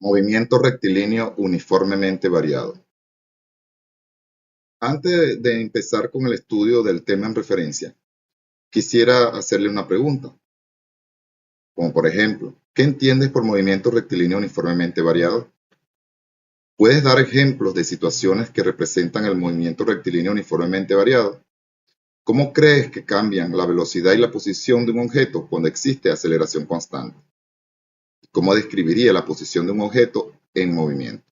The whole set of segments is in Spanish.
Movimiento rectilíneo uniformemente variado. Antes de empezar con el estudio del tema en referencia, quisiera hacerle una pregunta, como por ejemplo, ¿qué entiendes por movimiento rectilíneo uniformemente variado? ¿Puedes dar ejemplos de situaciones que representan el movimiento rectilíneo uniformemente variado? ¿Cómo crees que cambian la velocidad y la posición de un objeto cuando existe aceleración constante? ¿Cómo describiría la posición de un objeto en movimiento?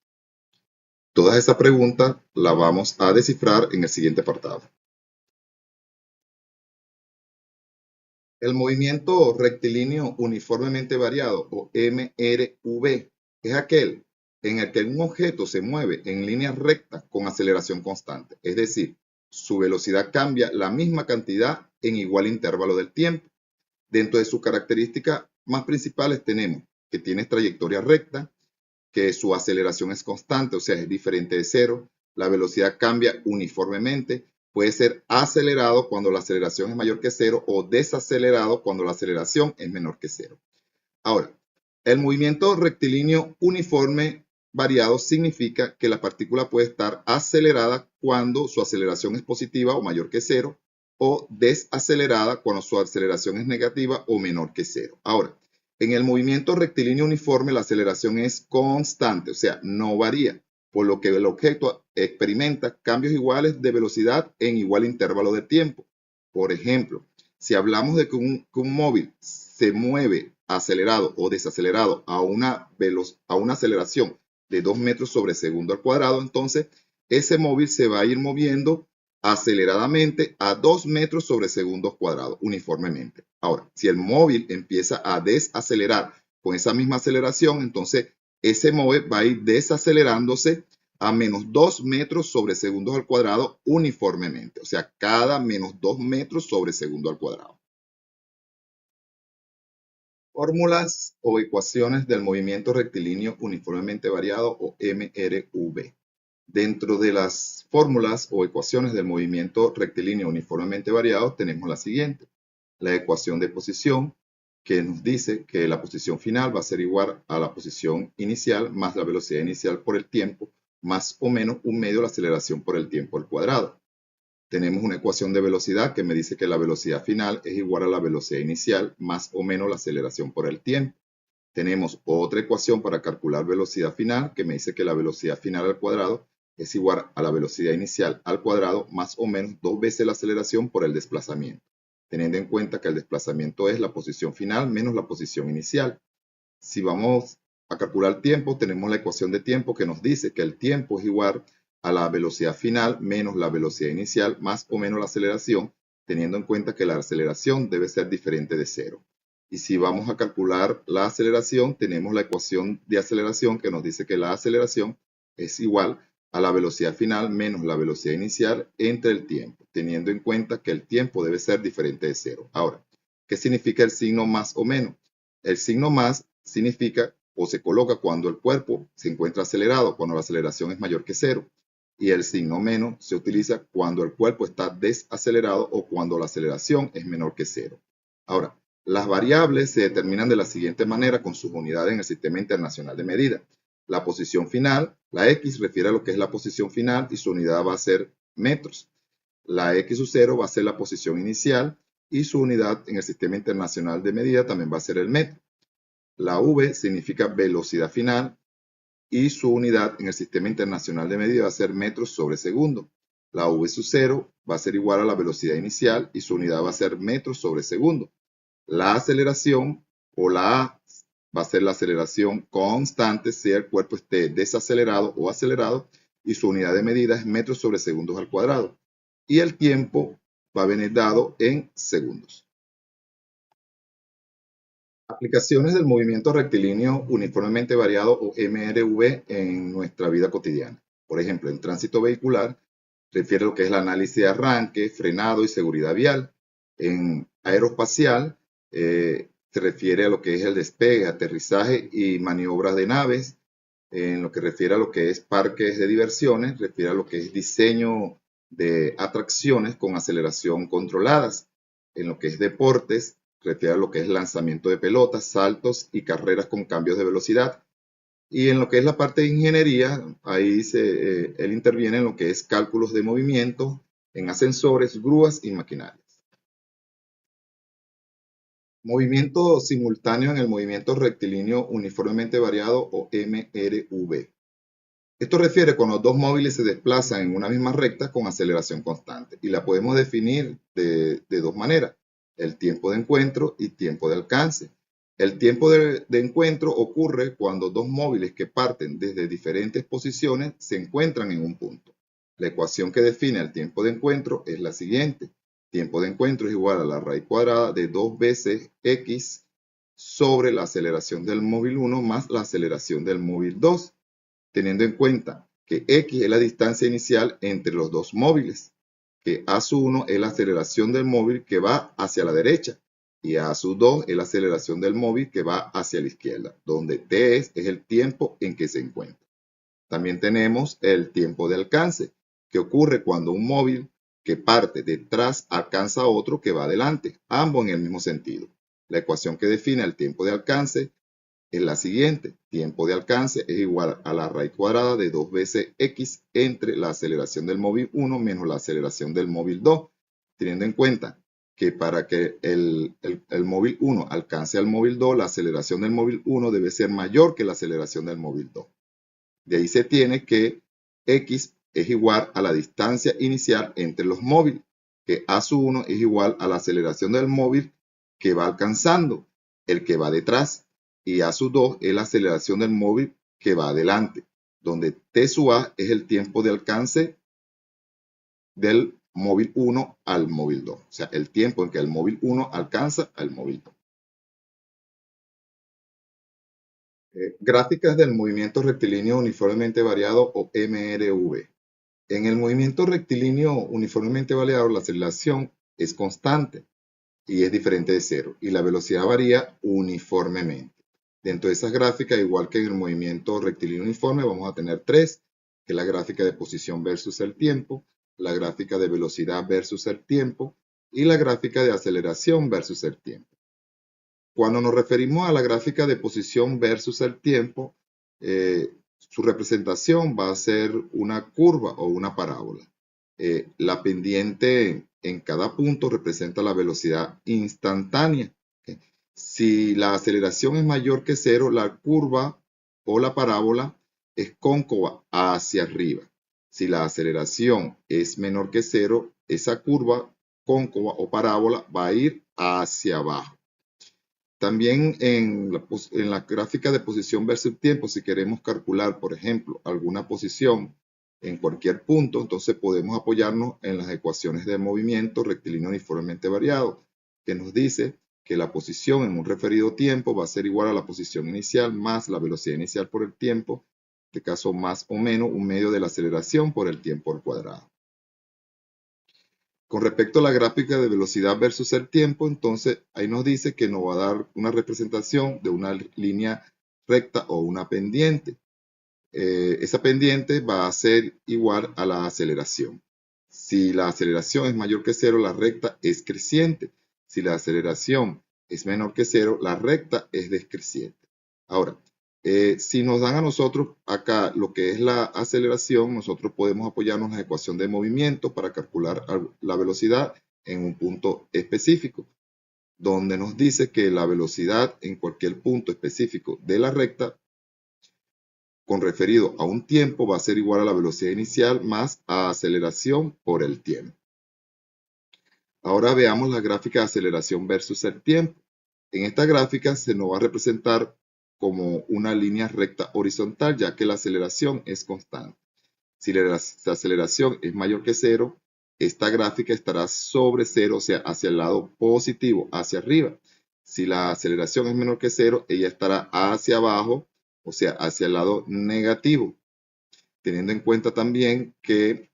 Todas esas preguntas las vamos a descifrar en el siguiente apartado. El movimiento rectilíneo uniformemente variado, o MRV, es aquel en el que un objeto se mueve en línea recta con aceleración constante, es decir, su velocidad cambia la misma cantidad en igual intervalo del tiempo. Dentro de sus características más principales tenemos que tiene trayectoria recta, que su aceleración es constante, o sea, es diferente de cero, la velocidad cambia uniformemente, puede ser acelerado cuando la aceleración es mayor que cero o desacelerado cuando la aceleración es menor que cero. Ahora, el movimiento rectilíneo uniforme variado significa que la partícula puede estar acelerada cuando su aceleración es positiva o mayor que cero, o desacelerada cuando su aceleración es negativa o menor que cero. Ahora, en el movimiento rectilíneo uniforme la aceleración es constante, o sea, no varía, por lo que el objeto experimenta cambios iguales de velocidad en igual intervalo de tiempo. Por ejemplo, si hablamos de que un móvil se mueve acelerado o desacelerado a una aceleración de 2 metros sobre segundo al cuadrado, entonces ese móvil se va a ir moviendo aceleradamente a 2 metros sobre segundo cuadrado uniformemente. Ahora, si el móvil empieza a desacelerar con esa misma aceleración, entonces ese móvil va a ir desacelerándose a menos 2 metros sobre segundos al cuadrado uniformemente, o sea, cada menos 2 metros sobre segundo al cuadrado. Fórmulas o ecuaciones del movimiento rectilíneo uniformemente variado, o MRV. Dentro de las fórmulas o ecuaciones del movimiento rectilíneo uniformemente variado tenemos la siguiente. La ecuación de posición, que nos dice que la posición final va a ser igual a la posición inicial más la velocidad inicial por el tiempo, más o menos un medio de la aceleración por el tiempo al cuadrado. Tenemos una ecuación de velocidad que me dice que la velocidad final es igual a la velocidad inicial más o menos la aceleración por el tiempo. Tenemos otra ecuación para calcular velocidad final que me dice que la velocidad final al cuadrado es igual a la velocidad inicial al cuadrado más o menos 2 veces la aceleración por el desplazamiento, teniendo en cuenta que el desplazamiento es la posición final menos la posición inicial. Si vamos a calcular tiempo, tenemos la ecuación de tiempo que nos dice que el tiempo es igual a la velocidad final menos la velocidad inicial más o menos la aceleración, teniendo en cuenta que la aceleración debe ser diferente de cero. Y si vamos a calcular la aceleración, tenemos la ecuación de aceleración que nos dice que la aceleración es igual a la velocidad final menos la velocidad inicial entre el tiempo, teniendo en cuenta que el tiempo debe ser diferente de cero. Ahora, ¿qué significa el signo más o menos? El signo más significa o se coloca cuando el cuerpo se encuentra acelerado, cuando la aceleración es mayor que cero. Y el signo menos se utiliza cuando el cuerpo está desacelerado o cuando la aceleración es menor que cero. Ahora, las variables se determinan de la siguiente manera con sus unidades en el Sistema Internacional de Medida. La posición final, la X, refiere a lo que es la posición final y su unidad va a ser metros. La X sub 0 va a ser la posición inicial y su unidad en el Sistema Internacional de Medida también va a ser el metro. La V significa velocidad final y su unidad en el Sistema Internacional de Medida va a ser metros sobre segundo. La V sub 0 va a ser igual a la velocidad inicial y su unidad va a ser metros sobre segundo. La aceleración o la A va a ser la aceleración constante, sea el cuerpo esté desacelerado o acelerado, y su unidad de medida es metros sobre segundos al cuadrado. Y el tiempo va a venir dado en segundos. Aplicaciones del movimiento rectilíneo uniformemente variado, o MRV, en nuestra vida cotidiana. Por ejemplo, en tránsito vehicular refiere a lo que es el análisis de arranque, frenado y seguridad vial. En aeroespacial se refiere a lo que es el despegue, aterrizaje y maniobras de naves. En lo que refiere a lo que es parques de diversiones, refiere a lo que es diseño de atracciones con aceleración controladas. En lo que es deportes, refiere a lo que es lanzamiento de pelotas, saltos y carreras con cambios de velocidad. Y en lo que es la parte de ingeniería, ahí él interviene en lo que es cálculos de movimiento en ascensores, grúas y maquinarias. Movimiento simultáneo en el movimiento rectilíneo uniformemente variado o MRV. Esto refiere cuando dos móviles se desplazan en una misma recta con aceleración constante y la podemos definir de dos maneras, el tiempo de encuentro y tiempo de alcance. El tiempo de encuentro ocurre cuando dos móviles que parten desde diferentes posiciones se encuentran en un punto. La ecuación que define el tiempo de encuentro es la siguiente. Tiempo de encuentro es igual a la raíz cuadrada de 2 veces x sobre la aceleración del móvil 1 más la aceleración del móvil 2, teniendo en cuenta que x es la distancia inicial entre los dos móviles, que a1 es la aceleración del móvil que va hacia la derecha y a2 es la aceleración del móvil que va hacia la izquierda, donde t es el tiempo en que se encuentra. También tenemos el tiempo de alcance, que ocurre cuando un móvil que parte detrás alcanza a otro que va adelante, ambos en el mismo sentido. La ecuación que define el tiempo de alcance es la siguiente. Tiempo de alcance es igual a la raíz cuadrada de 2 veces x entre la aceleración del móvil 1 menos la aceleración del móvil 2, teniendo en cuenta que para que el móvil 1 alcance al móvil 2, la aceleración del móvil 1 debe ser mayor que la aceleración del móvil 2. De ahí se tiene que x es igual a la distancia inicial entre los móviles, que a1 es igual a la aceleración del móvil que va alcanzando el que va detrás, y a2 es la aceleración del móvil que va adelante, donde t sub a es el tiempo de alcance del móvil 1 al móvil 2, o sea, el tiempo en que el móvil 1 alcanza al móvil 2. Gráficas del movimiento rectilíneo uniformemente variado o MRV. En el movimiento rectilíneo uniformemente variado, la aceleración es constante y es diferente de cero, y la velocidad varía uniformemente. Dentro de esas gráficas, igual que en el movimiento rectilíneo uniforme, vamos a tener tres, que es la gráfica de posición versus el tiempo, la gráfica de velocidad versus el tiempo y la gráfica de aceleración versus el tiempo. Cuando nos referimos a la gráfica de posición versus el tiempo, su representación va a ser una curva o una parábola. La pendiente en cada punto representa la velocidad instantánea. Si la aceleración es mayor que cero, la curva o la parábola es cóncava hacia arriba. Si la aceleración es menor que cero, esa curva cóncava o parábola va a ir hacia abajo. También en la gráfica de posición versus tiempo, si queremos calcular, por ejemplo, alguna posición en cualquier punto, entonces podemos apoyarnos en las ecuaciones de movimiento rectilíneo uniformemente variado, que nos dice que la posición en un referido tiempo va a ser igual a la posición inicial más la velocidad inicial por el tiempo, en este caso más o menos un medio de la aceleración por el tiempo al cuadrado. Con respecto a la gráfica de velocidad versus el tiempo, entonces ahí nos dice que nos va a dar una representación de una línea recta o una pendiente. Esa pendiente va a ser igual a la aceleración. Si la aceleración es mayor que cero, la recta es creciente. Si la aceleración es menor que cero, la recta es decreciente. Ahora, si nos dan a nosotros acá lo que es la aceleración, nosotros podemos apoyarnos en la ecuación de movimiento para calcular la velocidad en un punto específico, donde nos dice que la velocidad en cualquier punto específico de la recta con referido a un tiempo va a ser igual a la velocidad inicial más a aceleración por el tiempo. Ahora veamos la gráfica de aceleración versus el tiempo. En esta gráfica se nos va a representar como una línea recta horizontal, ya que la aceleración es constante. Si la aceleración es mayor que cero, esta gráfica estará sobre cero, o sea, hacia el lado positivo, hacia arriba. Si la aceleración es menor que cero, ella estará hacia abajo, o sea, hacia el lado negativo. Teniendo en cuenta también que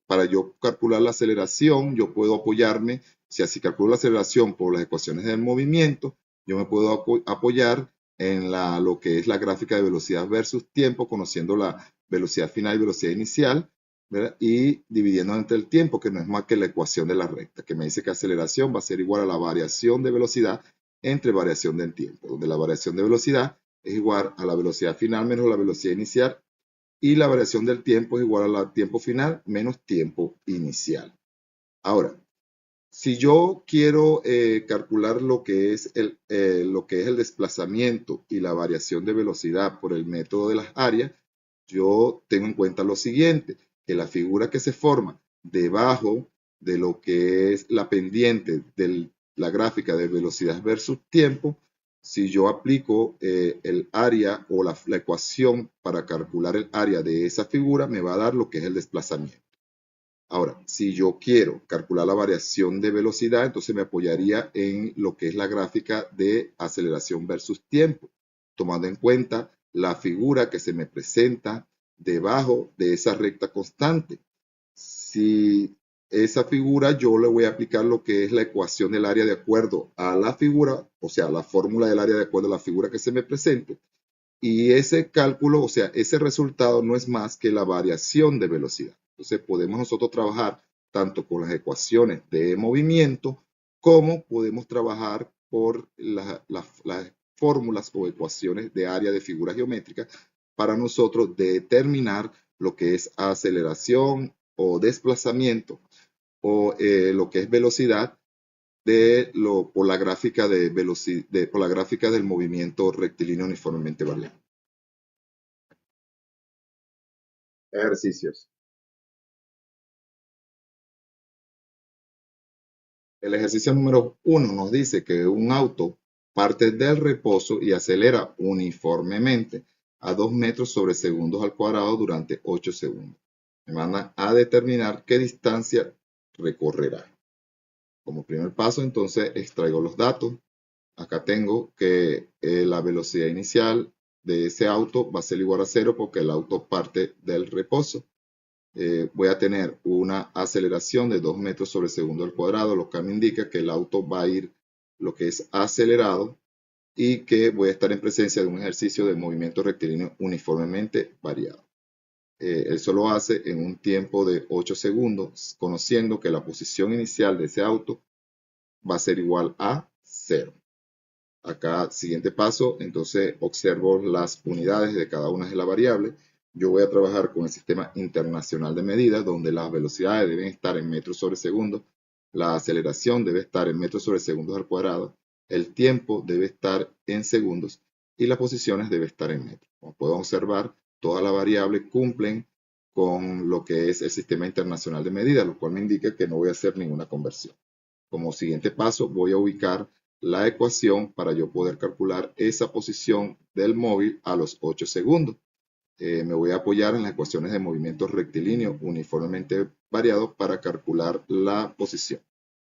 para yo calcular la aceleración, yo puedo apoyarme, si así calculo la aceleración por las ecuaciones del movimiento, yo me puedo apoyar en lo que es la gráfica de velocidad versus tiempo, conociendo la velocidad final y velocidad inicial, ¿verdad? Y dividiendo entre el tiempo, que no es más que la ecuación de la recta, que me dice que aceleración va a ser igual a la variación de velocidad entre variación del tiempo, donde la variación de velocidad es igual a la velocidad final menos la velocidad inicial, y la variación del tiempo es igual al tiempo final menos tiempo inicial. Ahora, si yo quiero calcular lo que es el desplazamiento y la variación de velocidad por el método de las áreas, yo tengo en cuenta lo siguiente, que la figura que se forma debajo de lo que es la pendiente de la gráfica de velocidad versus tiempo, si yo aplico el área o la ecuación para calcular el área de esa figura, me va a dar lo que es el desplazamiento. Ahora, si yo quiero calcular la variación de velocidad, entonces me apoyaría en lo que es la gráfica de aceleración versus tiempo, tomando en cuenta la figura que se me presenta debajo de esa recta constante. Si esa figura yo le voy a aplicar lo que es la ecuación del área de acuerdo a la figura, o sea, la fórmula del área de acuerdo a la figura que se me presente, y ese cálculo, o sea, ese resultado no es más que la variación de velocidad. Entonces podemos nosotros trabajar tanto con las ecuaciones de movimiento como podemos trabajar por las fórmulas o ecuaciones de área de figuras geométricas para nosotros determinar lo que es aceleración o desplazamiento o lo que es velocidad por la gráfica por la gráfica del movimiento rectilíneo uniformemente variable. Ejercicios. El ejercicio número 1 nos dice que un auto parte del reposo y acelera uniformemente a 2 metros sobre segundos al cuadrado durante 8 segundos. Me mandan a determinar qué distancia recorrerá. Como primer paso, entonces extraigo los datos. Acá tengo que la velocidad inicial de ese auto va a ser igual a 0 porque el auto parte del reposo. Voy a tener una aceleración de 2 metros sobre segundo al cuadrado, lo que me indica que el auto va a ir lo que es acelerado y que voy a estar en presencia de un ejercicio de movimiento rectilíneo uniformemente variado. Eso lo hace en un tiempo de 8 segundos, conociendo que la posición inicial de ese auto va a ser igual a 0. Acá, siguiente paso, entonces observo las unidades de cada una de las variables. Yo voy a trabajar con el sistema internacional de medidas, donde las velocidades deben estar en metros sobre segundo, la aceleración debe estar en metros sobre segundos al cuadrado, el tiempo debe estar en segundos y las posiciones deben estar en metros. Como pueden observar, todas las variables cumplen con lo que es el sistema internacional de medidas, lo cual me indica que no voy a hacer ninguna conversión. Como siguiente paso, voy a ubicar la ecuación para yo poder calcular esa posición del móvil a los 8 segundos. Me voy a apoyar en las ecuaciones de movimiento rectilíneo uniformemente variados para calcular la posición,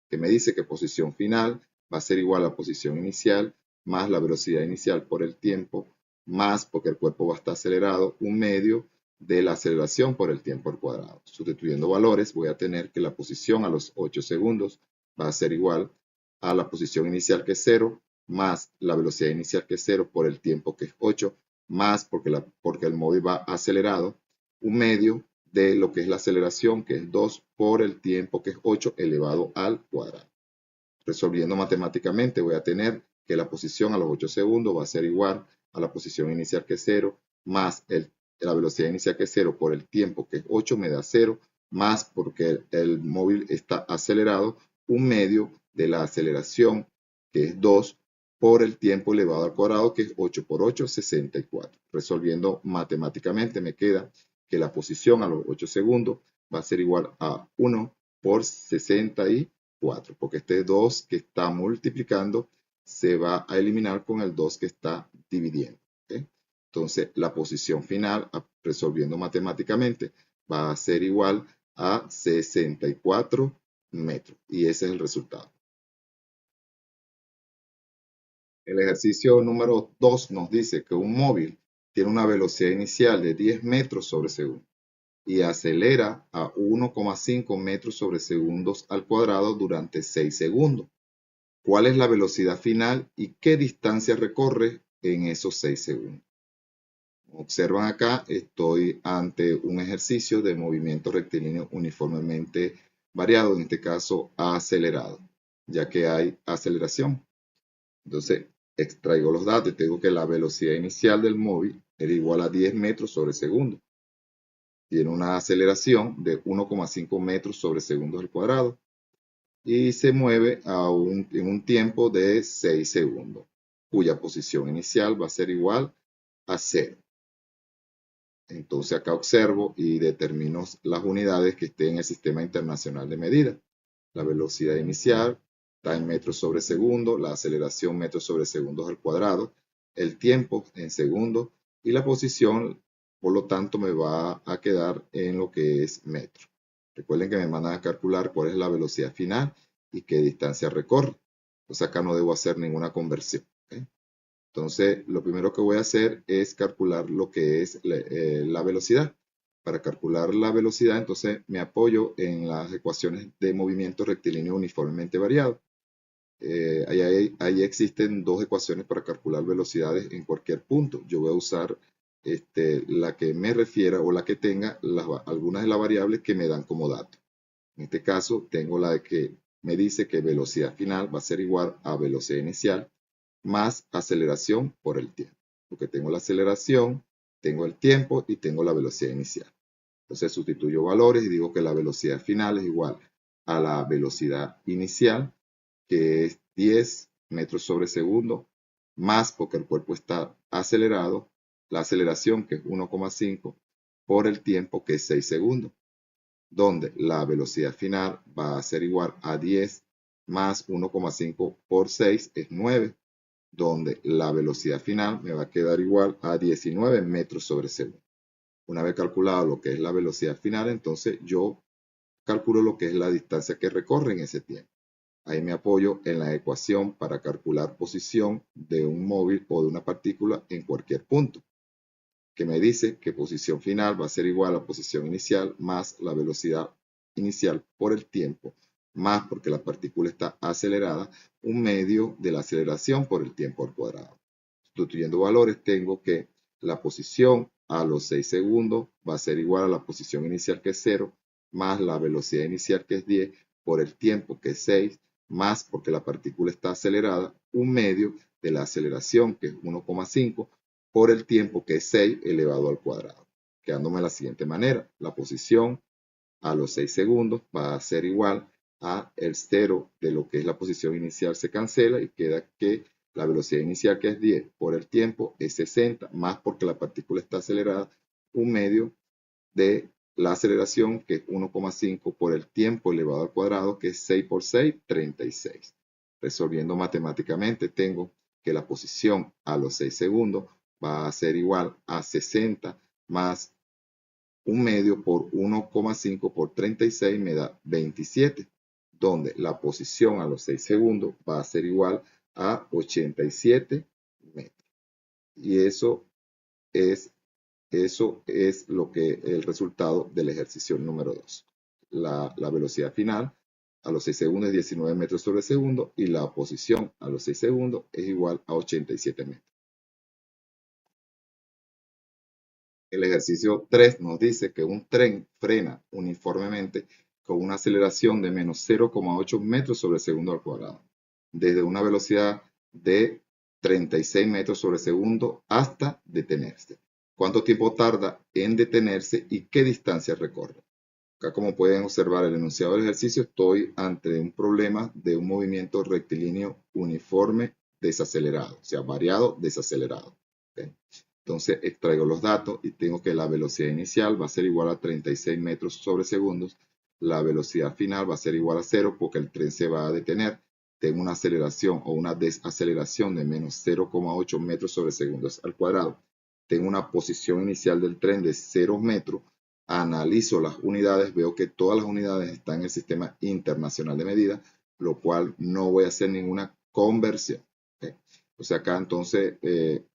que me dice que posición final va a ser igual a posición inicial más la velocidad inicial por el tiempo, más porque el cuerpo va a estar acelerado, un medio de la aceleración por el tiempo al cuadrado. Sustituyendo valores, voy a tener que la posición a los 8 segundos va a ser igual a la posición inicial que es 0, más la velocidad inicial que es 0 por el tiempo que es 8, más porque el móvil va acelerado, un medio de lo que es la aceleración, que es 2 por el tiempo, que es 8 elevado al cuadrado. Resolviendo matemáticamente, voy a tener que la posición a los 8 segundos va a ser igual a la posición inicial que es 0, más la velocidad inicial que es 0 por el tiempo que es 8 me da 0, más porque el móvil está acelerado, un medio de la aceleración que es 2 por el tiempo elevado al cuadrado que es 8 por 8, 64. Resolviendo matemáticamente me queda que la posición a los 8 segundos va a ser igual a 1 por 64, porque este 2 que está multiplicando se va a eliminar con el 2 que está dividiendo. ¿Okay? Entonces, la posición final, resolviendo matemáticamente, va a ser igual a 64 metros. Y ese es el resultado. El ejercicio número 2 nos dice que un móvil tiene una velocidad inicial de 10 metros sobre segundo y acelera a 1,5 metros sobre segundos al cuadrado durante 6 segundos. ¿Cuál es la velocidad final y qué distancia recorre en esos 6 segundos? Observan acá, estoy ante un ejercicio de movimiento rectilíneo uniformemente variado, en este caso acelerado, ya que hay aceleración. Entonces, extraigo los datos y tengo que la velocidad inicial del móvil era igual a 10 metros sobre segundo. Tiene una aceleración de 1,5 metros sobre segundos al cuadrado y se mueve en un tiempo de 6 segundos, cuya posición inicial va a ser igual a 0. Entonces acá observo y determino las unidades que estén en el Sistema Internacional de Medidas. La velocidad inicial está en metros sobre segundo, la aceleración metros sobre segundos al cuadrado, el tiempo en segundos y la posición, por lo tanto, me va a quedar en lo que es metro. Recuerden que me mandan a calcular cuál es la velocidad final y qué distancia recorre. Entonces acá no debo hacer ninguna conversión. ¿Okay? Entonces, lo primero que voy a hacer es calcular lo que es la velocidad. Para calcular la velocidad, entonces me apoyo en las ecuaciones de movimiento rectilíneo uniformemente variado. Ahí existen dos ecuaciones para calcular velocidades en cualquier punto. Yo voy a usar la que me refiera o la que tenga algunas de las variables que me dan como dato. En este caso, tengo la de que me dice que velocidad final va a ser igual a velocidad inicial más aceleración por el tiempo. Porque tengo la aceleración, tengo el tiempo y tengo la velocidad inicial. Entonces sustituyo valores y digo que la velocidad final es igual a la velocidad inicial, que es 10 metros sobre segundo, más porque el cuerpo está acelerado, la aceleración que es 1,5 por el tiempo que es 6 segundos, donde la velocidad final va a ser igual a 10 más 1,5 por 6 es 9, donde la velocidad final me va a quedar igual a 19 metros sobre segundo. Una vez calculado lo que es la velocidad final, entonces yo calculo lo que es la distancia que recorre en ese tiempo. Ahí me apoyo en la ecuación para calcular posición de un móvil o de una partícula en cualquier punto, que me dice que posición final va a ser igual a posición inicial más la velocidad inicial por el tiempo, más porque la partícula está acelerada, un medio de la aceleración por el tiempo al cuadrado. Sustituyendo valores, tengo que la posición a los 6 segundos va a ser igual a la posición inicial, que es 0, más la velocidad inicial, que es 10, por el tiempo, que es 6, más porque la partícula está acelerada, un medio de la aceleración, que es 1,5, por el tiempo, que es 6 elevado al cuadrado. Quedándome de la siguiente manera, la posición a los 6 segundos va a ser igual a el 0 de lo que es la posición inicial, se cancela y queda que la velocidad inicial, que es 10 por el tiempo, es 60, más porque la partícula está acelerada, un medio de la aceleración, que es 1,5 por el tiempo elevado al cuadrado, que es 6 por 6, 36. Resolviendo matemáticamente, tengo que la posición a los 6 segundos va a ser igual a 60 más un medio por 1,5 por 36 me da 27, donde la posición a los 6 segundos va a ser igual a 87 metros. Y eso es lo que el resultado del ejercicio número 2. La velocidad final a los 6 segundos es 19 metros sobre segundo y la posición a los 6 segundos es igual a 87 metros. El ejercicio 3 nos dice que un tren frena uniformemente con una aceleración de menos 0,8 metros sobre segundo al cuadrado, desde una velocidad de 36 metros sobre segundo hasta detenerse. ¿Cuánto tiempo tarda en detenerse y qué distancia recorre? Acá, como pueden observar el enunciado del ejercicio, estoy ante un problema de un movimiento rectilíneo uniforme desacelerado, o sea, variado desacelerado. ¿Okay? Entonces extraigo los datos y tengo que la velocidad inicial va a ser igual a 36 metros sobre segundos. La velocidad final va a ser igual a 0 porque el tren se va a detener. Tengo una aceleración o una desaceleración de menos 0,8 metros sobre segundos al cuadrado. Tengo una posición inicial del tren de 0 metros. Analizo las unidades, veo que todas las unidades están en el Sistema Internacional de Medidas, lo cual no voy a hacer ninguna conversión. ¿Okay? O sea, acá entonces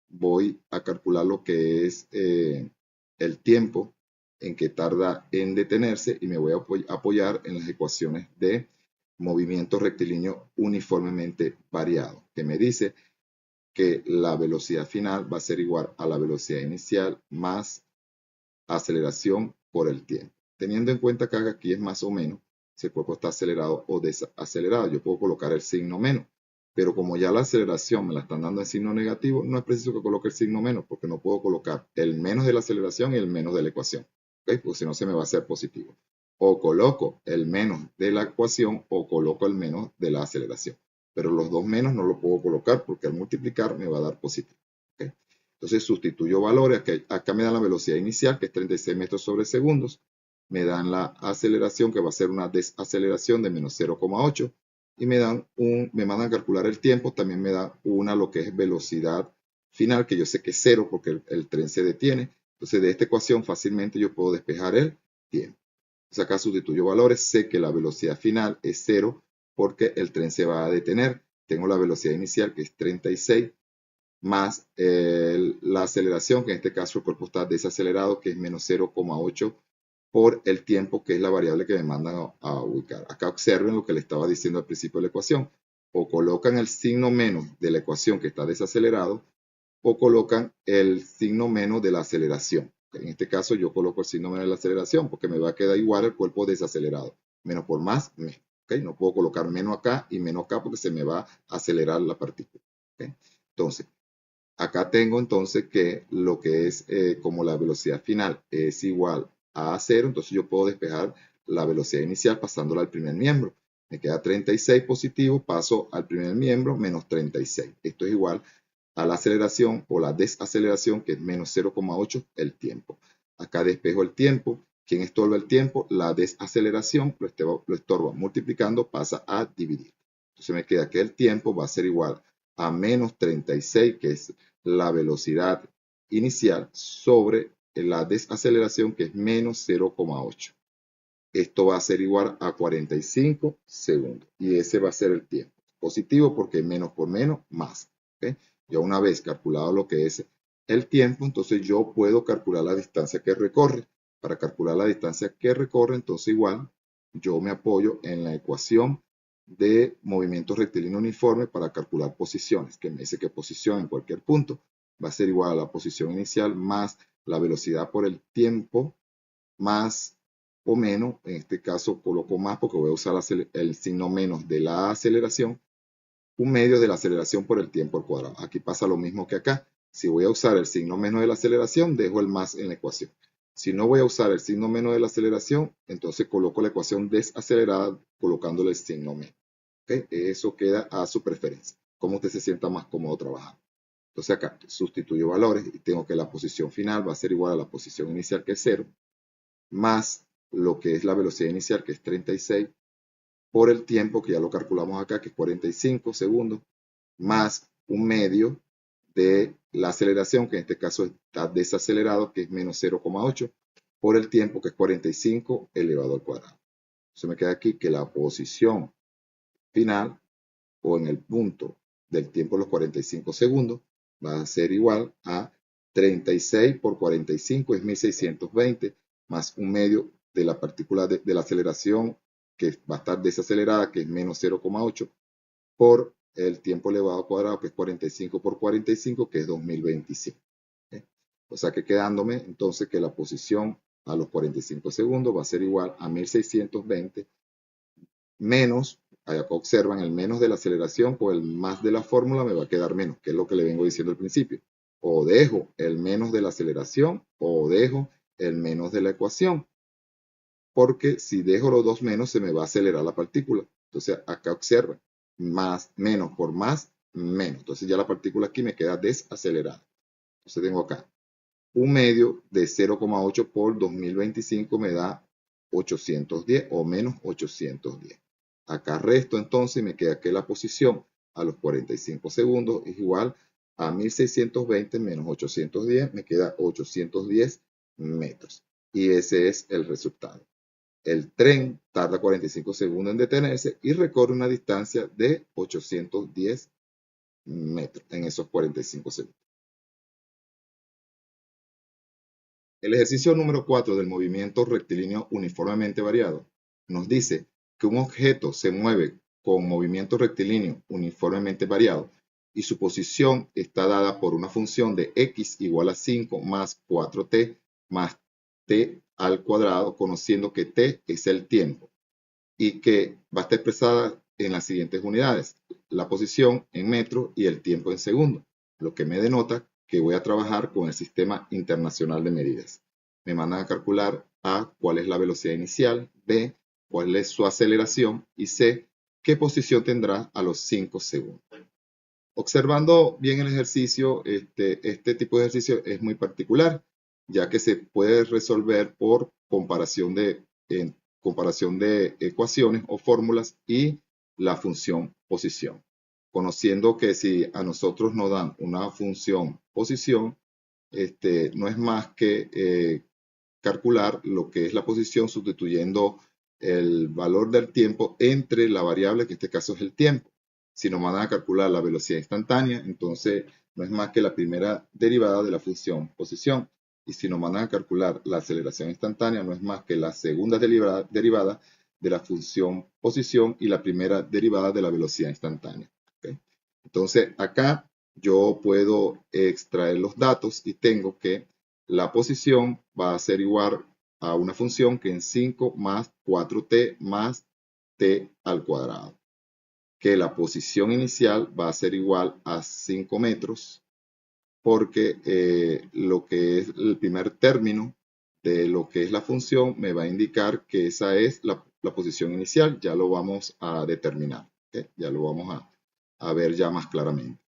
voy a calcular lo que es el tiempo en que tarda en detenerse y me voy a apoyar en las ecuaciones de movimiento rectilíneo uniformemente variado, que me dice que la velocidad final va a ser igual a la velocidad inicial más aceleración por el tiempo. Teniendo en cuenta que aquí es más o menos si el cuerpo está acelerado o desacelerado, yo puedo colocar el signo menos. pero como ya la aceleración me la están dando en signo negativo, no es preciso que coloque el signo menos, porque no puedo colocar el menos de la aceleración y el menos de la ecuación, ¿ok? Porque si no se me va a hacer positivo. O coloco el menos de la ecuación o coloco el menos de la aceleración. Pero los dos menos no lo puedo colocar porque al multiplicar me va a dar positivo, ¿ok? Entonces sustituyo valores, acá me dan la velocidad inicial, que es 36 metros sobre segundos, me dan la aceleración, que va a ser una desaceleración de menos 0,8, y me mandan a calcular el tiempo, también me da lo que es velocidad final, que yo sé que es 0 porque el tren se detiene. Entonces de esta ecuación fácilmente yo puedo despejar el tiempo. Entonces acá sustituyo valores, sé que la velocidad final es 0 porque el tren se va a detener. Tengo la velocidad inicial, que es 36, más la aceleración, que en este caso el cuerpo está desacelerado, que es menos 0,8 por el tiempo, que es la variable que me mandan a ubicar. Acá observen lo que le estaba diciendo al principio de la ecuación. O colocan el signo menos de la ecuación que está desacelerado, o colocan el signo menos de la aceleración. En este caso yo coloco el signo menos de la aceleración porque me va a quedar igual el cuerpo desacelerado. Menos por más, menos. ¿Okay? No puedo colocar menos acá y menos acá porque se me va a acelerar la partícula. ¿Okay? Entonces, acá tengo entonces que lo que es como la velocidad final es igual a 0, entonces yo puedo despejar la velocidad inicial pasándola al primer miembro. Me queda 36 positivo, paso al primer miembro, menos 36. Esto es igual a la aceleración o la desaceleración, que es menos 0,8 el tiempo. Acá despejo el tiempo. ¿Quién estorba el tiempo? La desaceleración, lo estorba multiplicando, pasa a dividir. Entonces me queda que el tiempo va a ser igual a menos 36, que es la velocidad inicial, sobre la desaceleración, que es menos 0,8. Esto va a ser igual a 45 segundos. Y ese va a ser el tiempo. Positivo porque menos por menos, más. ¿Okay? Ya una vez calculado lo que es el tiempo, entonces yo puedo calcular la distancia que recorre. Para calcular la distancia que recorre, entonces igual yo me apoyo en la ecuación de movimiento rectilíneo uniforme para calcular posiciones, que me dice que posición en cualquier punto va a ser igual a la posición inicial más la velocidad por el tiempo más o menos. En este caso coloco más porque voy a usar el signo menos de la aceleración, un medio de la aceleración por el tiempo al cuadrado. Aquí pasa lo mismo que acá. Si voy a usar el signo menos de la aceleración, dejo el más en la ecuación. Si no voy a usar el signo menos de la aceleración, entonces coloco la ecuación desacelerada colocándole el signo menos. ¿Okay? Eso queda a su preferencia, como usted se sienta más cómodo trabajando. Entonces acá sustituyo valores y tengo que la posición final va a ser igual a la posición inicial, que es 0, más lo que es la velocidad inicial, que es 36, por el tiempo, que ya lo calculamos acá, que es 45 segundos, más un medio de la aceleración, que en este caso está desacelerado, que es menos 0,8, por el tiempo, que es 45 elevado al cuadrado. Entonces me queda aquí que la posición final, o en el punto del tiempo de los 45 segundos, va a ser igual a 36 por 45, es 1620, más un medio de la partícula de la aceleración, que va a estar desacelerada, que es menos 0,8, por el tiempo elevado al cuadrado, que es 45 por 45, que es 2025. ¿Okay? O sea que quedándome entonces que la posición a los 45 segundos va a ser igual a 1620 menos, acá observan el menos de la aceleración, pues el más de la fórmula me va a quedar menos, que es lo que le vengo diciendo al principio. O dejo el menos de la aceleración o dejo el menos de la ecuación, porque si dejo los dos menos se me va a acelerar la partícula. Entonces acá observan, más, menos por más, menos. Entonces ya la partícula aquí me queda desacelerada. Entonces tengo acá un medio de 0,8 por 2025 me da 810 o menos 810. Acá resto entonces y me queda que la posición a los 45 segundos es igual a 1620 menos 810, me queda 810 metros. Y ese es el resultado. El tren tarda 45 segundos en detenerse y recorre una distancia de 810 metros en esos 45 segundos. El ejercicio número 4 del movimiento rectilíneo uniformemente variado nos dice que un objeto se mueve con movimiento rectilíneo uniformemente variado y su posición está dada por una función de x igual a 5 más 4t más t al cuadrado, conociendo que t es el tiempo y que va a estar expresada en las siguientes unidades. la posición en metros y el tiempo en segundos, lo que me denota que voy a trabajar con el Sistema Internacional de Medidas. Me mandan a calcular A, cuál es la velocidad inicial, B, cuál es su aceleración y C, qué posición tendrá a los 5 segundos. Observando bien el ejercicio, este tipo de ejercicio es muy particular, ya que se puede resolver por comparación de ecuaciones o fórmulas y la función posición. Conociendo que si a nosotros nos dan una función posición, no es más que calcular lo que es la posición sustituyendo el valor del tiempo entre la variable, que en este caso es el tiempo. Si nos van a calcular la velocidad instantánea, entonces no es más que la primera derivada de la función posición. Y si nos van a calcular la aceleración instantánea, no es más que la segunda derivada de la función posición y la primera derivada de la velocidad instantánea. ¿Okay? Entonces acá yo puedo extraer los datos y tengo que la posición va a ser igual a una función que en 5 más 4t más t al cuadrado. Que la posición inicial va a ser igual a 5 metros porque lo que es el primer término de lo que es la función me va a indicar que esa es la posición inicial. Ya lo vamos a determinar. ¿Okay? Ya lo vamos a ver ya más claramente.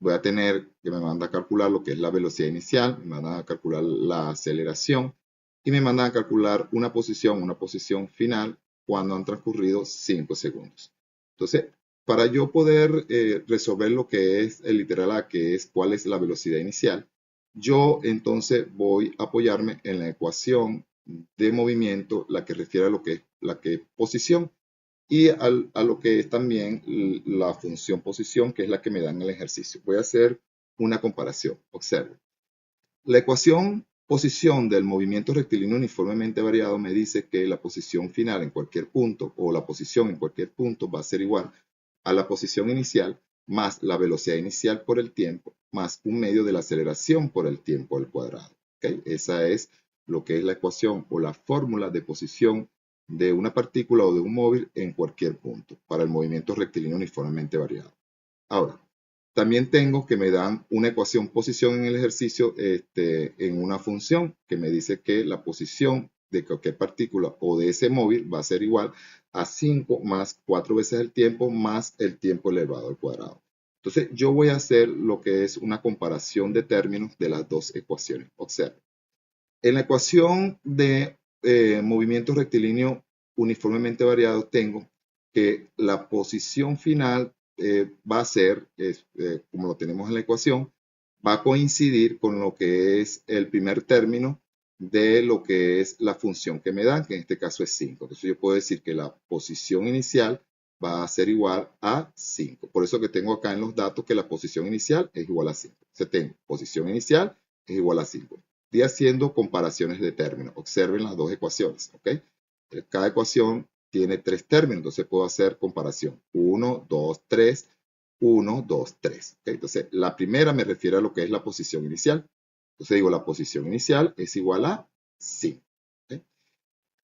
Voy a tener que me manda a calcular lo que es la velocidad inicial, me manda a calcular la aceleración y me manda a calcular una posición final cuando han transcurrido 5 segundos. Entonces, para yo poder resolver lo que es el literal A, que es cuál es la velocidad inicial, yo entonces voy a apoyarme en la ecuación de movimiento, la que refiere a lo que es la que es posición, y a lo que es también la función posición, que es la que me dan el ejercicio. Voy a hacer una comparación. Observe. La ecuación posición del movimiento rectilíneo uniformemente variado me dice que la posición final en cualquier punto o la posición en cualquier punto va a ser igual a la posición inicial más la velocidad inicial por el tiempo más un medio de la aceleración por el tiempo al cuadrado. ¿Okay? Esa es lo que es la ecuación o la fórmula de posición de una partícula o de un móvil en cualquier punto para el movimiento rectilíneo uniformemente variado. Ahora, también tengo que me dan una ecuación posición en el ejercicio en una función que me dice que la posición de cualquier partícula o de ese móvil va a ser igual a 5 más 4 veces el tiempo más el tiempo elevado al cuadrado. Entonces, yo voy a hacer lo que es una comparación de términos de las dos ecuaciones. Observe. En la ecuación de movimiento rectilíneo uniformemente variado tengo que la posición final va a ser, como lo tenemos en la ecuación, va a coincidir con lo que es el primer término de lo que es la función que me dan, que en este caso es 5. Entonces yo puedo decir que la posición inicial va a ser igual a 5. Por eso que tengo acá en los datos que la posición inicial es igual a 5. O sea, tengo posición inicial es igual a 5. Estoy haciendo comparaciones de términos. Observen las dos ecuaciones. ¿Okay? Cada ecuación tiene 3 términos, entonces puedo hacer comparación. 1, 2, 3, 1, 2, 3. ¿Okay? Entonces, la primera me refiere a lo que es la posición inicial. Entonces digo, la posición inicial es igual a 5. ¿Okay?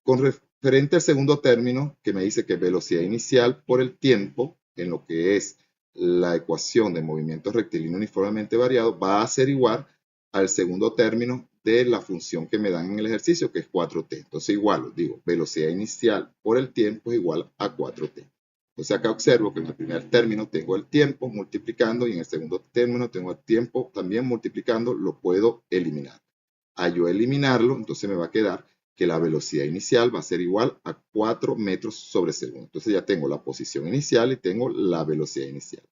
Con referente al segundo término, que me dice que velocidad inicial por el tiempo, en lo que es la ecuación de movimiento rectilíneo uniformemente variado, va a ser igual al segundo término de la función que me dan en el ejercicio, que es 4t. Entonces igual, digo, velocidad inicial por el tiempo es igual a 4t. Entonces acá observo que en el primer término tengo el tiempo multiplicando y en el segundo término tengo el tiempo también multiplicando, lo puedo eliminar. A yo eliminarlo, entonces me va a quedar que la velocidad inicial va a ser igual a 4 metros sobre segundo. Entonces ya tengo la posición inicial y tengo la velocidad inicial.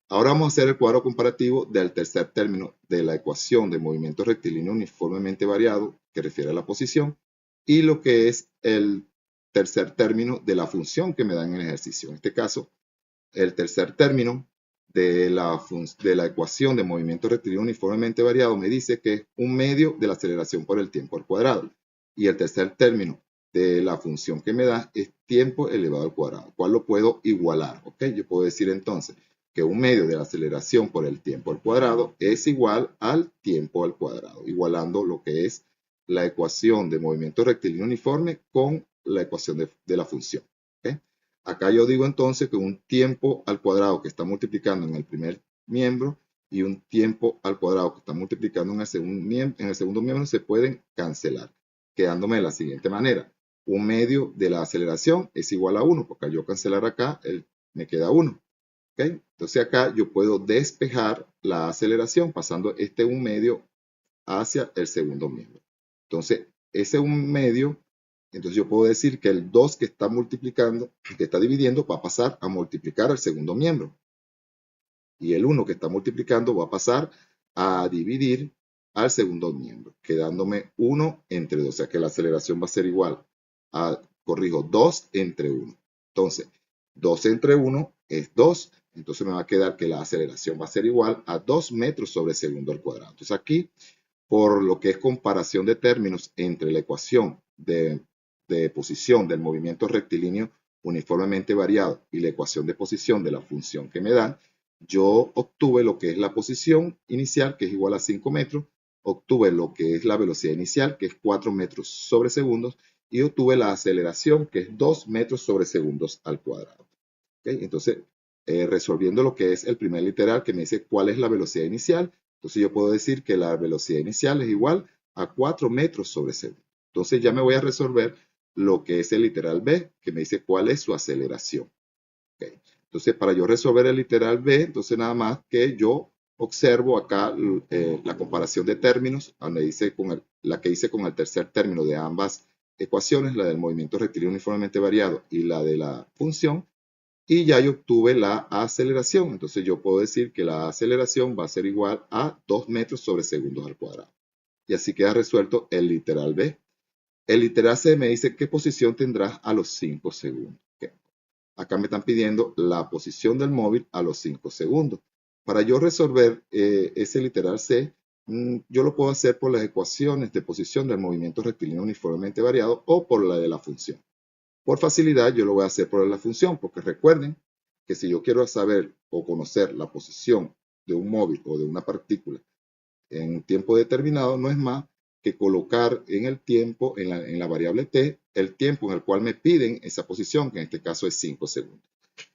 Ahora vamos a hacer el cuadro comparativo del tercer término de la ecuación de movimiento rectilíneo uniformemente variado, que refiere a la posición, y lo que es el tercer término de la función que me dan en el ejercicio. En este caso, el tercer término de la ecuación de movimiento rectilíneo uniformemente variado me dice que es un medio de la aceleración por el tiempo al cuadrado. Y el tercer término de la función que me da es tiempo elevado al cuadrado, cual lo puedo igualar. ¿Okay? Yo puedo decir entonces que un medio de la aceleración por el tiempo al cuadrado es igual al tiempo al cuadrado, igualando lo que es la ecuación de movimiento rectilíneo uniforme con la ecuación de la función. ¿Okay? Acá yo digo entonces que un tiempo al cuadrado que está multiplicando en el primer miembro y un tiempo al cuadrado que está multiplicando en el segundo miembro se pueden cancelar, quedándome de la siguiente manera. Un medio de la aceleración es igual a 1, porque al yo cancelar acá, me queda 1. ¿Okay? Entonces acá yo puedo despejar la aceleración pasando este 1 medio hacia el segundo miembro. Entonces, ese 1 medio, entonces yo puedo decir que el 2 que está multiplicando, que está dividiendo, va a pasar a multiplicar al segundo miembro. Y el 1 que está multiplicando va a pasar a dividir al segundo miembro, quedándome 1 entre 2. O sea que la aceleración va a ser igual a, 2 entre 1. Entonces, 2 entre 1 es 2. Entonces me va a quedar que la aceleración va a ser igual a 2 metros sobre segundo al cuadrado. Entonces aquí, por lo que es comparación de términos entre la ecuación de posición del movimiento rectilíneo uniformemente variado y la ecuación de posición de la función que me dan, yo obtuve lo que es la posición inicial, que es igual a 5 metros, obtuve lo que es la velocidad inicial, que es 4 metros sobre segundos, y obtuve la aceleración, que es 2 metros sobre segundos al cuadrado. ¿Okay? Entonces, resolviendo lo que es el primer literal, que me dice cuál es la velocidad inicial, entonces yo puedo decir que la velocidad inicial es igual a 4 metros sobre segundo. Entonces ya me voy a resolver lo que es el literal B, que me dice cuál es su aceleración. ¿Okay? Entonces, para yo resolver el literal B, entonces nada más que yo observo acá la comparación de términos, donde dice la que hice con el tercer término de ambas ecuaciones, la del movimiento rectilíneo uniformemente variado y la de la función, y ya yo obtuve la aceleración. Entonces yo puedo decir que la aceleración va a ser igual a 2 metros sobre segundos al cuadrado. Y así queda resuelto el literal B. El literal C me dice qué posición tendrás a los 5 segundos. Okay. Acá me están pidiendo la posición del móvil a los 5 segundos. Para yo resolver ese literal C, yo lo puedo hacer por las ecuaciones de posición del movimiento rectilíneo uniformemente variado o por la de la función. Por facilidad, yo lo voy a hacer por la función, porque recuerden que si yo quiero saber o conocer la posición de un móvil o de una partícula en un tiempo determinado, no es más que colocar en el tiempo, en la variable t, el tiempo en el cual me piden esa posición, que en este caso es 5 segundos.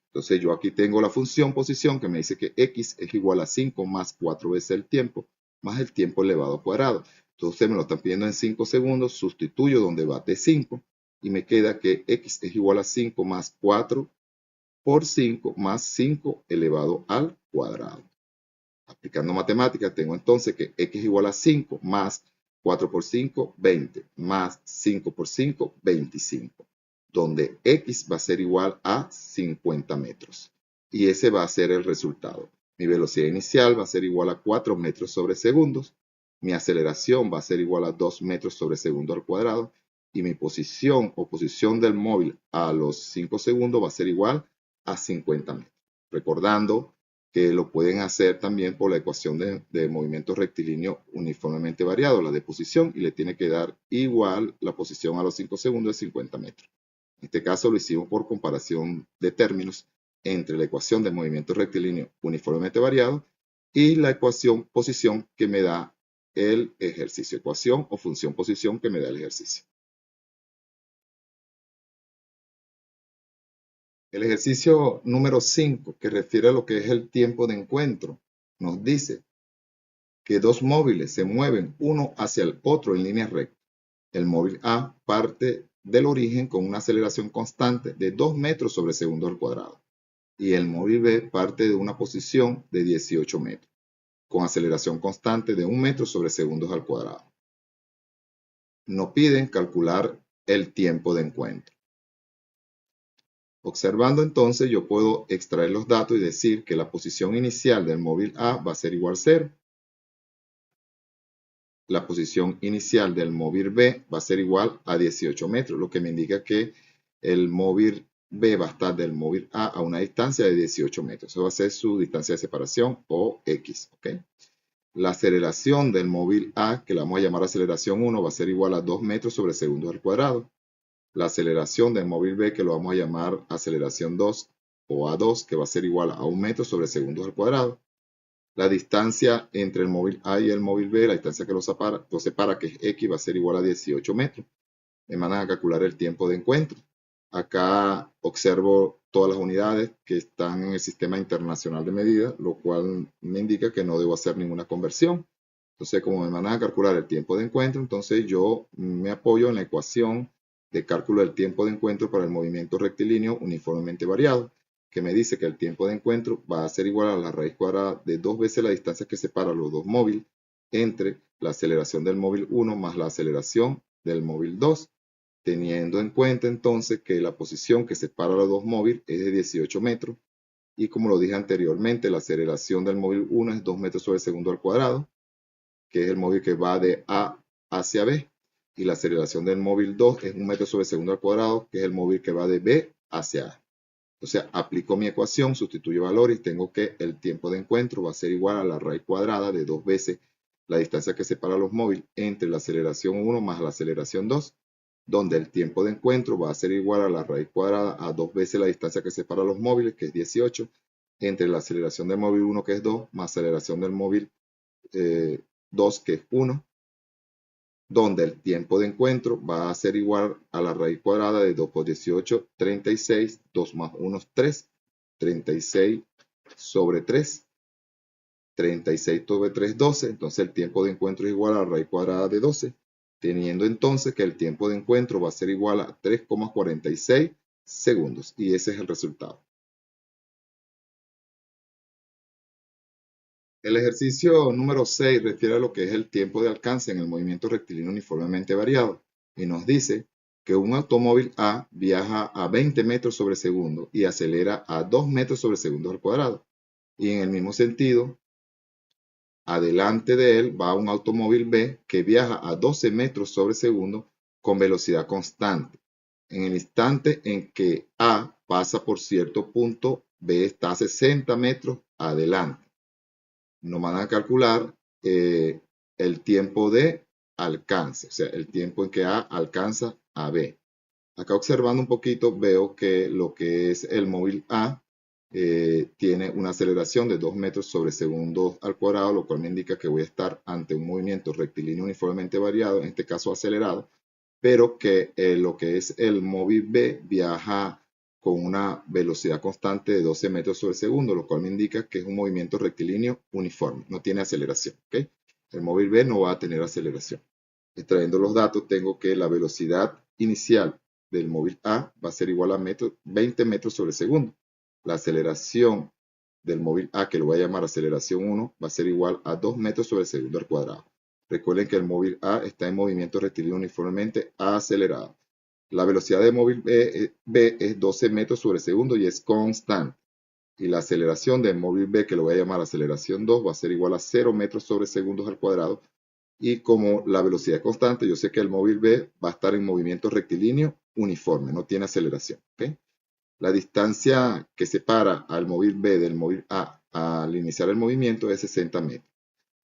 Entonces yo aquí tengo la función posición que me dice que x es igual a 5 más 4 veces el tiempo, más el tiempo elevado al cuadrado. Entonces me lo están pidiendo en 5 segundos, sustituyo donde va t5 y me queda que x es igual a 5 más 4 por 5 más 5 elevado al cuadrado. Aplicando matemáticas, tengo entonces que x es igual a 5 más 4 por 5, 20, más 5 por 5, 25, donde x va a ser igual a 50 metros. Y ese va a ser el resultado. Mi velocidad inicial va a ser igual a 4 metros sobre segundos. Mi aceleración va a ser igual a 2 metros sobre segundo al cuadrado. Y mi posición o posición del móvil a los 5 segundos va a ser igual a 50 metros. Recordando que lo pueden hacer también por la ecuación de movimiento rectilíneo uniformemente variado, la de posición, y le tiene que dar igual la posición a los 5 segundos de 50 metros. En este caso lo hicimos por comparación de términos entre la ecuación de movimiento rectilíneo uniformemente variado y la ecuación posición que me da el ejercicio, ecuación o función posición que me da el ejercicio. El ejercicio número 5, que refiere a lo que es el tiempo de encuentro, nos dice que dos móviles se mueven uno hacia el otro en línea recta. El móvil A parte del origen con una aceleración constante de 2 metros sobre segundo al cuadrado y el móvil B parte de una posición de 18 metros con aceleración constante de 1 metro sobre segundos al cuadrado. Nos piden calcular el tiempo de encuentro. Observando entonces, yo puedo extraer los datos y decir que la posición inicial del móvil A va a ser igual a 0. La posición inicial del móvil B va a ser igual a 18 metros, lo que me indica que el móvil B va a estar del móvil A una distancia de 18 metros. Eso va a ser su distancia de separación o X. ¿Okay? La aceleración del móvil A, que la vamos a llamar aceleración 1, va a ser igual a 2 metros sobre segundo al cuadrado. La aceleración del móvil B, que lo vamos a llamar aceleración 2 o A2, que va a ser igual a 1 metro sobre segundos al cuadrado. La distancia entre el móvil A y el móvil B, la distancia que los separa, que es X, va a ser igual a 18 metros. Me mandan a calcular el tiempo de encuentro. Acá observo todas las unidades que están en el sistema internacional de medida, lo cual me indica que no debo hacer ninguna conversión. Entonces, como me mandan a calcular el tiempo de encuentro, entonces yo me apoyo en la ecuación de cálculo del tiempo de encuentro para el movimiento rectilíneo uniformemente variado, que me dice que el tiempo de encuentro va a ser igual a la raíz cuadrada de 2 veces la distancia que separa los dos móviles entre la aceleración del móvil 1 más la aceleración del móvil 2, teniendo en cuenta entonces que la posición que separa los dos móviles es de 18 metros, y como lo dije anteriormente, la aceleración del móvil 1 es 2 metros sobre segundo al cuadrado, que es el móvil que va de A hacia B, y la aceleración del móvil 2 es 1 metro sobre segundo al cuadrado, que es el móvil que va de B hacia A. O sea, aplico mi ecuación, sustituyo valores y tengo que el tiempo de encuentro va a ser igual a la raíz cuadrada de 2 veces la distancia que separa los móviles entre la aceleración 1 más la aceleración 2, donde el tiempo de encuentro va a ser igual a la raíz cuadrada a 2 veces la distancia que separa los móviles, que es 18, entre la aceleración del móvil 1, que es 2, más aceleración del móvil 2, que es 1, donde el tiempo de encuentro va a ser igual a la raíz cuadrada de 2 por 18, 36, 2 más 1 es 3, 36 sobre 3, 36 sobre 3, 12, entonces el tiempo de encuentro es igual a la raíz cuadrada de 12, teniendo entonces que el tiempo de encuentro va a ser igual a 3,46 segundos, y ese es el resultado. El ejercicio número 6 refiere a lo que es el tiempo de alcance en el movimiento rectilíneo uniformemente variado y nos dice que un automóvil A viaja a 20 metros sobre segundo y acelera a 2 metros sobre segundo al cuadrado. Y en el mismo sentido, adelante de él va un automóvil B que viaja a 12 metros sobre segundo con velocidad constante. En el instante en que A pasa por cierto punto, B está a 60 metros adelante. Nos van a calcular el tiempo de alcance, o sea, el tiempo en que A alcanza a B. Acá observando un poquito veo que lo que es el móvil A tiene una aceleración de 2 metros sobre segundo al cuadrado, lo cual me indica que voy a estar ante un movimiento rectilíneo uniformemente variado, en este caso acelerado, pero que lo que es el móvil B viaja con una velocidad constante de 12 metros sobre segundo, lo cual me indica que es un movimiento rectilíneo uniforme, no tiene aceleración. ¿Okay? El móvil B no va a tener aceleración. Extrayendo los datos, tengo que la velocidad inicial del móvil A va a ser igual a 20 metros sobre segundo. La aceleración del móvil A, que lo voy a llamar aceleración 1, va a ser igual a 2 metros sobre segundo al cuadrado. Recuerden que el móvil A está en movimiento rectilíneo uniformemente acelerado. La velocidad del móvil B es 12 metros sobre segundo y es constante. Y la aceleración del móvil B, que lo voy a llamar aceleración 2, va a ser igual a 0 metros sobre segundos al cuadrado. Y como la velocidad es constante, yo sé que el móvil B va a estar en movimiento rectilíneo uniforme, no tiene aceleración. ¿Okay? La distancia que separa al móvil B del móvil A al iniciar el movimiento es 60 metros.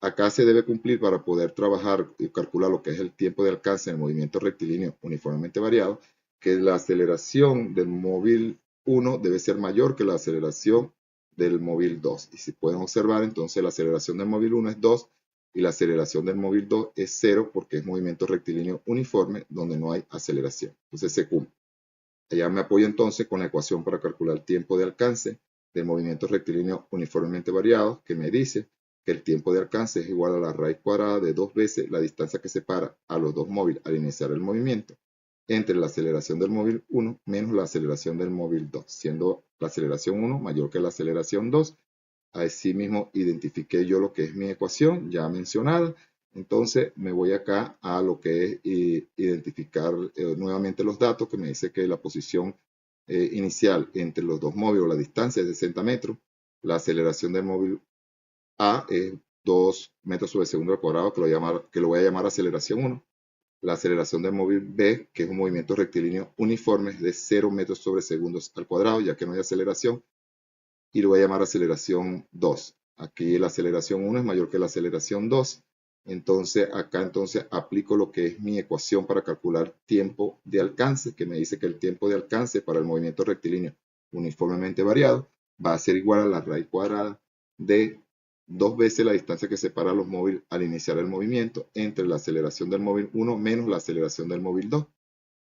Acá se debe cumplir para poder trabajar y calcular lo que es el tiempo de alcance en el movimiento rectilíneo uniformemente variado, que la aceleración del móvil 1 debe ser mayor que la aceleración del móvil 2. Y si pueden observar, entonces la aceleración del móvil 1 es 2 y la aceleración del móvil 2 es 0 porque es movimiento rectilíneo uniforme donde no hay aceleración. Entonces se cumple. Allá me apoyo entonces con la ecuación para calcular el tiempo de alcance del movimiento rectilíneo uniformemente variado, que me dice que el tiempo de alcance es igual a la raíz cuadrada de 2 veces la distancia que separa a los dos móviles al iniciar el movimiento entre la aceleración del móvil 1 menos la aceleración del móvil 2, siendo la aceleración 1 mayor que la aceleración 2. Así mismo identifiqué yo lo que es mi ecuación ya mencionada. Entonces me voy acá a lo que es identificar nuevamente los datos, que me dice que la posición inicial entre los dos móviles, la distancia es de 60 metros. La aceleración del móvil A es 2 metros sobre segundo al cuadrado, que lo voy a llamar aceleración 1. La aceleración del móvil B, que es un movimiento rectilíneo uniforme, es de 0 metros sobre segundos al cuadrado, ya que no hay aceleración, y lo voy a llamar aceleración 2. Aquí la aceleración 1 es mayor que la aceleración 2. Entonces acá aplico lo que es mi ecuación para calcular tiempo de alcance, que me dice que el tiempo de alcance para el movimiento rectilíneo uniformemente variado va a ser igual a la raíz cuadrada de 2 veces la distancia que separa los móviles al iniciar el movimiento entre la aceleración del móvil 1 menos la aceleración del móvil 2,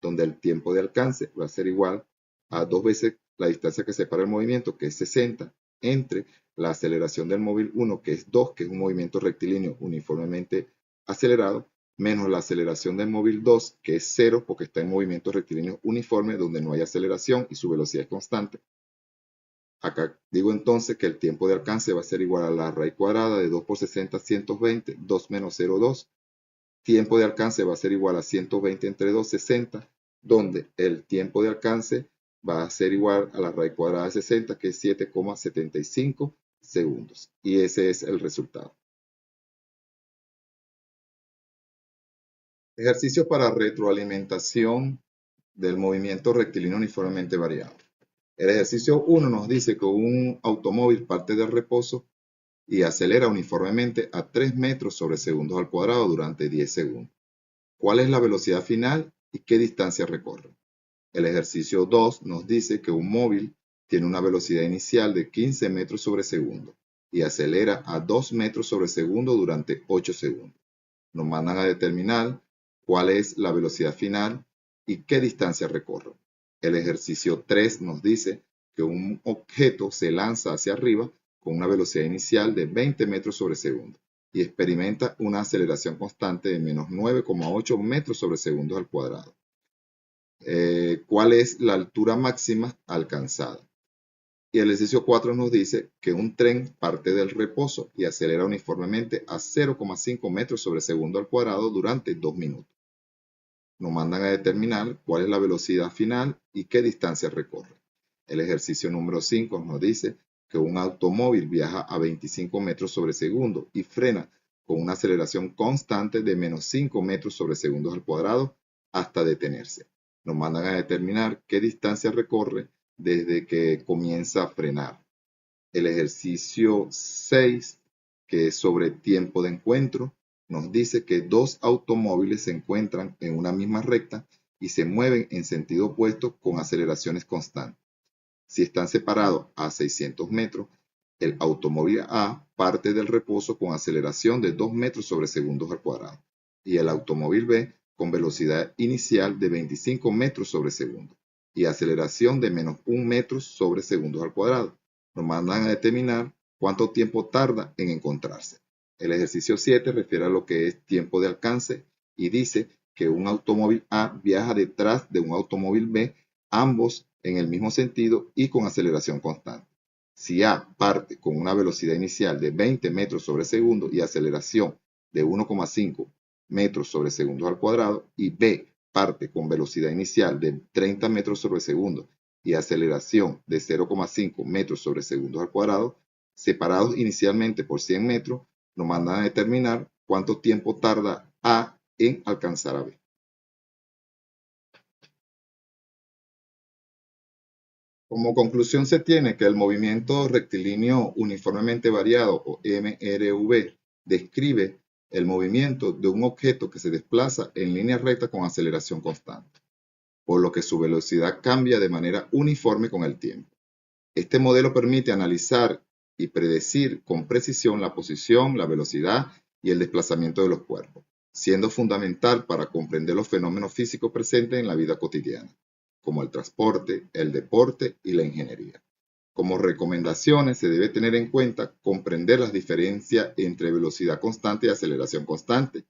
donde el tiempo de alcance va a ser igual a 2 veces la distancia que separa el movimiento, que es 60, entre la aceleración del móvil 1, que es 2, que es un movimiento rectilíneo uniformemente acelerado, menos la aceleración del móvil 2, que es 0, porque está en movimiento rectilíneo uniforme, donde no hay aceleración y su velocidad es constante. Acá digo entonces que el tiempo de alcance va a ser igual a la raíz cuadrada de 2 por 60, 120, 2 menos 0,2. Tiempo de alcance va a ser igual a 120 entre 2, 60, donde el tiempo de alcance va a ser igual a la raíz cuadrada de 60, que es 7,75 segundos. Y ese es el resultado. Ejercicio para retroalimentación del movimiento rectilíneo uniformemente variado. El ejercicio 1 nos dice que un automóvil parte del reposo y acelera uniformemente a 3 metros sobre segundos al cuadrado durante 10 segundos. ¿Cuál es la velocidad final y qué distancia recorre? El ejercicio 2 nos dice que un móvil tiene una velocidad inicial de 15 metros sobre segundo y acelera a 2 metros sobre segundo durante 8 segundos. Nos mandan a determinar cuál es la velocidad final y qué distancia recorre. El ejercicio 3 nos dice que un objeto se lanza hacia arriba con una velocidad inicial de 20 metros sobre segundo y experimenta una aceleración constante de menos 9,8 metros sobre segundos al cuadrado. ¿Cuál es la altura máxima alcanzada? Y el ejercicio 4 nos dice que un tren parte del reposo y acelera uniformemente a 0,5 metros sobre segundo al cuadrado durante 2 minutos. Nos mandan a determinar cuál es la velocidad final y qué distancia recorre. El ejercicio número 5 nos dice que un automóvil viaja a 25 metros sobre segundo y frena con una aceleración constante de menos 5 metros sobre segundos al cuadrado hasta detenerse. Nos mandan a determinar qué distancia recorre desde que comienza a frenar. El ejercicio 6, que es sobre tiempo de encuentro, nos dice que dos automóviles se encuentran en una misma recta y se mueven en sentido opuesto con aceleraciones constantes. Si están separados a 600 metros, el automóvil A parte del reposo con aceleración de 2 metros sobre segundos al cuadrado y el automóvil B con velocidad inicial de 25 metros sobre segundo y aceleración de menos 1 metro sobre segundos al cuadrado. Nos mandan a determinar cuánto tiempo tarda en encontrarse. El ejercicio 7 refiere a lo que es tiempo de alcance y dice que un automóvil A viaja detrás de un automóvil B, ambos en el mismo sentido y con aceleración constante. Si A parte con una velocidad inicial de 20 metros sobre segundo y aceleración de 1,5 metros sobre segundos al cuadrado y B parte con velocidad inicial de 30 metros sobre segundo y aceleración de 0,5 metros sobre segundos al cuadrado, separados inicialmente por 100 metros, nos mandan a determinar cuánto tiempo tarda A en alcanzar a B. Como conclusión se tiene que el movimiento rectilíneo uniformemente variado o MRV describe el movimiento de un objeto que se desplaza en línea recta con aceleración constante, por lo que su velocidad cambia de manera uniforme con el tiempo. Este modelo permite analizar y predecir con precisión la posición, la velocidad y el desplazamiento de los cuerpos, siendo fundamental para comprender los fenómenos físicos presentes en la vida cotidiana, como el transporte, el deporte y la ingeniería. Como recomendaciones, se debe tener en cuenta comprender las diferencias entre velocidad constante y aceleración constante.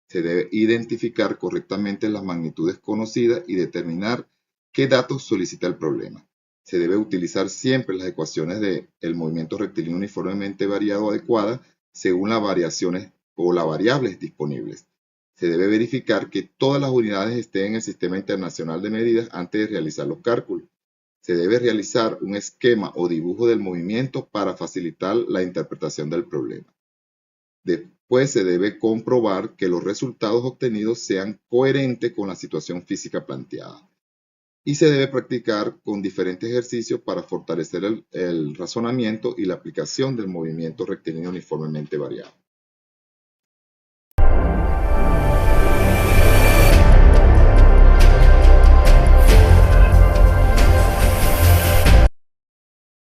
Se debe identificar correctamente las magnitudes conocidas y determinar qué datos solicita el problema. Se debe utilizar siempre las ecuaciones del movimiento rectilíneo uniformemente variado adecuadas según las variaciones o las variables disponibles. Se debe verificar que todas las unidades estén en el Sistema Internacional de Medidas antes de realizar los cálculos. Se debe realizar un esquema o dibujo del movimiento para facilitar la interpretación del problema. Después se debe comprobar que los resultados obtenidos sean coherentes con la situación física planteada. Y se debe practicar con diferentes ejercicios para fortalecer el razonamiento y la aplicación del movimiento rectilíneo uniformemente variado.